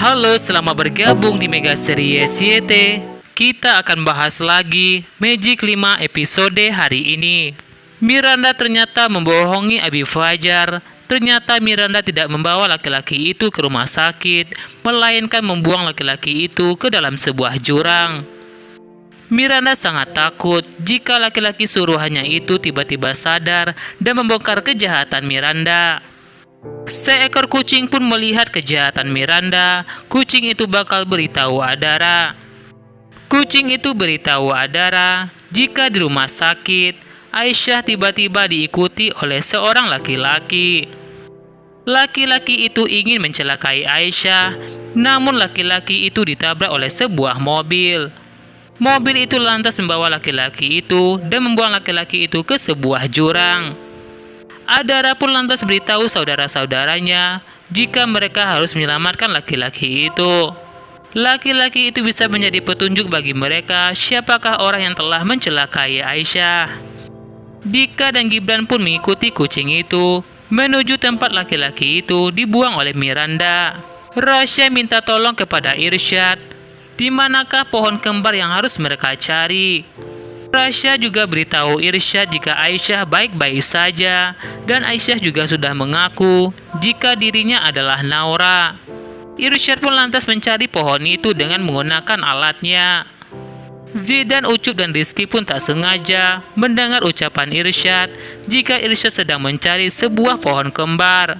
Halo, selamat bergabung di Mega Series YT. Kita akan bahas lagi Magic 5 episode hari ini. Miranda ternyata membohongi Abi Fajar. Ternyata Miranda tidak membawa laki-laki itu ke rumah sakit, melainkan membuang laki-laki itu ke dalam sebuah jurang. Miranda sangat takut jika laki-laki suruhannya itu tiba-tiba sadar dan membongkar kejahatan Miranda. Seekor kucing pun melihat kejahatan Miranda. Kucing itu bakal beritahu Adara. Kucing itu beritahu Adara jika di rumah sakit, Aisyah tiba-tiba diikuti oleh seorang laki-laki. Laki-laki itu ingin mencelakai Aisyah, namun laki-laki itu ditabrak oleh sebuah mobil. Mobil itu lantas membawa laki-laki itu dan membuang laki-laki itu ke sebuah jurang. Adara pun lantas beritahu saudara-saudaranya jika mereka harus menyelamatkan laki-laki itu. Laki-laki itu bisa menjadi petunjuk bagi mereka siapakah orang yang telah mencelakai Aisyah. Dika dan Gibran pun mengikuti kucing itu menuju tempat laki-laki itu dibuang oleh Miranda. Rasya minta tolong kepada Irsyad, di manakah pohon kembar yang harus mereka cari. Rasya juga beritahu Irsyad jika Aisyah baik-baik saja dan Aisyah juga sudah mengaku jika dirinya adalah Naura. Irsyad pun lantas mencari pohon itu dengan menggunakan alatnya. Zidan, Ucup, dan Rizky pun tak sengaja mendengar ucapan Irsyad jika Irsyad sedang mencari sebuah pohon kembar.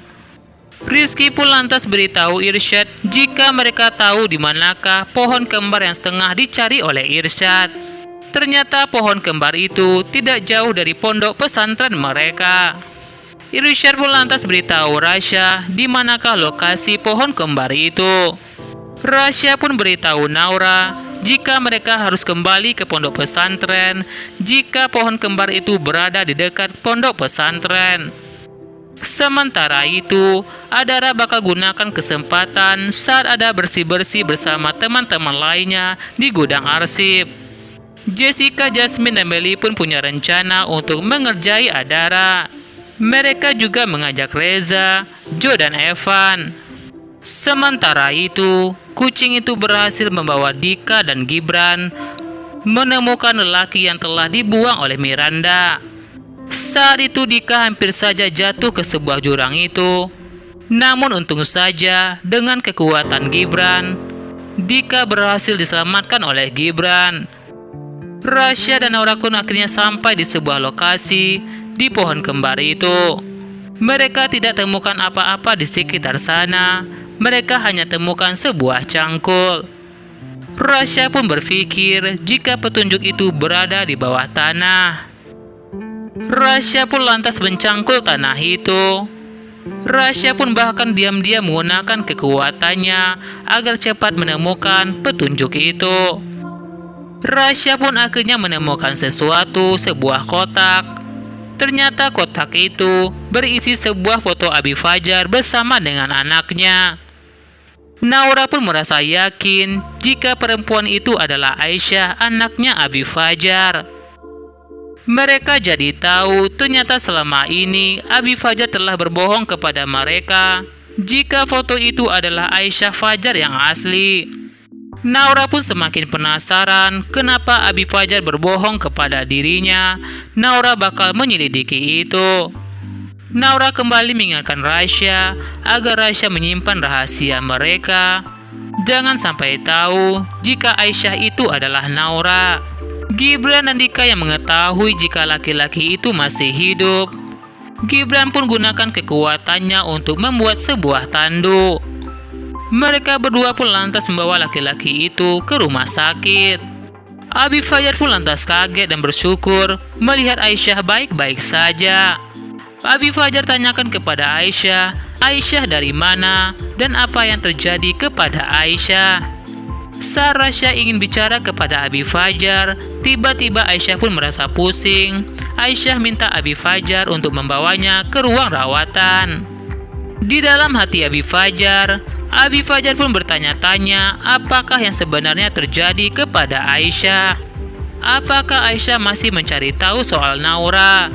Rizky pun lantas beritahu Irsyad jika mereka tahu di manakah pohon kembar yang setengah dicari oleh Irsyad. Ternyata pohon kembar itu tidak jauh dari pondok pesantren mereka. Irsyad pun lantas beritahu Rasya di manakah lokasi pohon kembar itu. Rasya pun beritahu Naura jika mereka harus kembali ke pondok pesantren jika pohon kembar itu berada di dekat pondok pesantren. Sementara itu, Adara bakal gunakan kesempatan saat ada bersih-bersih bersama teman-teman lainnya di gudang arsip. Jessica, Jasmine, dan Melly pun punya rencana untuk mengerjai Adara. Mereka juga mengajak Reza, Joe, dan Evan. Sementara itu, kucing itu berhasil membawa Dika dan Gibran menemukan lelaki yang telah dibuang oleh Miranda. Saat itu Dika hampir saja jatuh ke sebuah jurang itu. Namun untung saja dengan kekuatan Gibran, Dika berhasil diselamatkan oleh Gibran. Rasya dan Naura pun akhirnya sampai di sebuah lokasi di pohon kembar itu. Mereka tidak temukan apa-apa di sekitar sana. Mereka hanya temukan sebuah cangkul. Rasya pun berpikir jika petunjuk itu berada di bawah tanah. Rasya pun lantas mencangkul tanah itu. Rasya pun bahkan diam-diam menggunakan kekuatannya agar cepat menemukan petunjuk itu. Rasya pun akhirnya menemukan sesuatu, sebuah kotak. Ternyata kotak itu berisi sebuah foto Abi Fajar bersama dengan anaknya. Naura pun merasa yakin jika perempuan itu adalah Aisyah, anaknya Abi Fajar. Mereka jadi tahu ternyata selama ini Abi Fajar telah berbohong kepada mereka jika foto itu adalah Aisyah Fajar yang asli. Naura pun semakin penasaran kenapa Abi Fajar berbohong kepada dirinya. Naura bakal menyelidiki itu. Naura kembali mengingatkan Rasya agar Rasya menyimpan rahasia mereka. Jangan sampai tahu jika Aisyah itu adalah Naura. Gibran dan Dika yang mengetahui jika laki-laki itu masih hidup. Gibran pun gunakan kekuatannya untuk membuat sebuah tanduk. Mereka berdua pun lantas membawa laki-laki itu ke rumah sakit. Abi Fajar pun lantas kaget dan bersyukur melihat Aisyah baik-baik saja. Abi Fajar tanyakan kepada Aisyah, Aisyah dari mana dan apa yang terjadi kepada Aisyah. Saat Rasya ingin bicara kepada Abi Fajar, tiba-tiba Aisyah pun merasa pusing. Aisyah minta Abi Fajar untuk membawanya ke ruang rawatan. Di dalam hati Abi Fajar pun bertanya-tanya apakah yang sebenarnya terjadi kepada Aisyah. Apakah Aisyah masih mencari tahu soal Naura?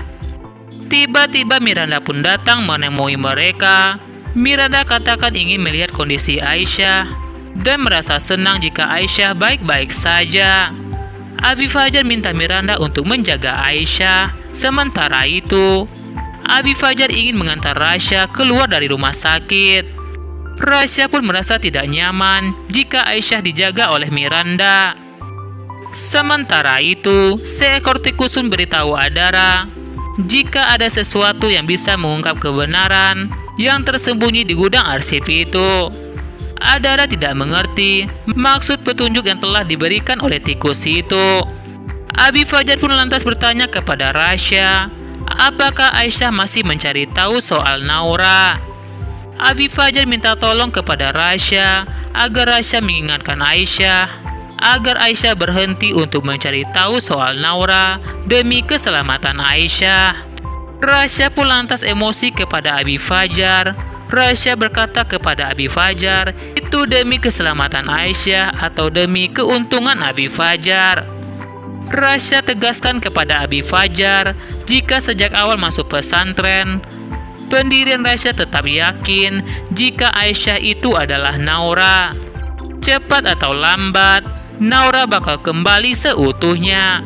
Tiba-tiba Miranda pun datang menemui mereka. Miranda katakan ingin melihat kondisi Aisyah. dan merasa senang jika Aisyah baik-baik saja. Abi Fajar minta Miranda untuk menjaga Aisyah. Sementara itu, Abi Fajar ingin mengantar Rasya keluar dari rumah sakit. Rasya pun merasa tidak nyaman jika Aisyah dijaga oleh Miranda. Sementara itu, seekor tikus pun beritahu Adara jika ada sesuatu yang bisa mengungkap kebenaran yang tersembunyi di gudang arsip itu. Adara tidak mengerti maksud petunjuk yang telah diberikan oleh tikus itu. Abi Fajar pun lantas bertanya kepada Rasya, apakah Aisyah masih mencari tahu soal Naura. Abi Fajar minta tolong kepada Rasya agar Rasya mengingatkan Aisyah agar Aisyah berhenti untuk mencari tahu soal Naura demi keselamatan Aisyah. Rasya pun lantas emosi kepada Abi Fajar. Rasya berkata kepada Abi Fajar, itu demi keselamatan Aisyah atau demi keuntungan Abi Fajar. Rasya tegaskan kepada Abi Fajar jika sejak awal masuk pesantren, pendirian Rasya tetap yakin jika Aisyah itu adalah Naura. Cepat atau lambat, Naura bakal kembali seutuhnya.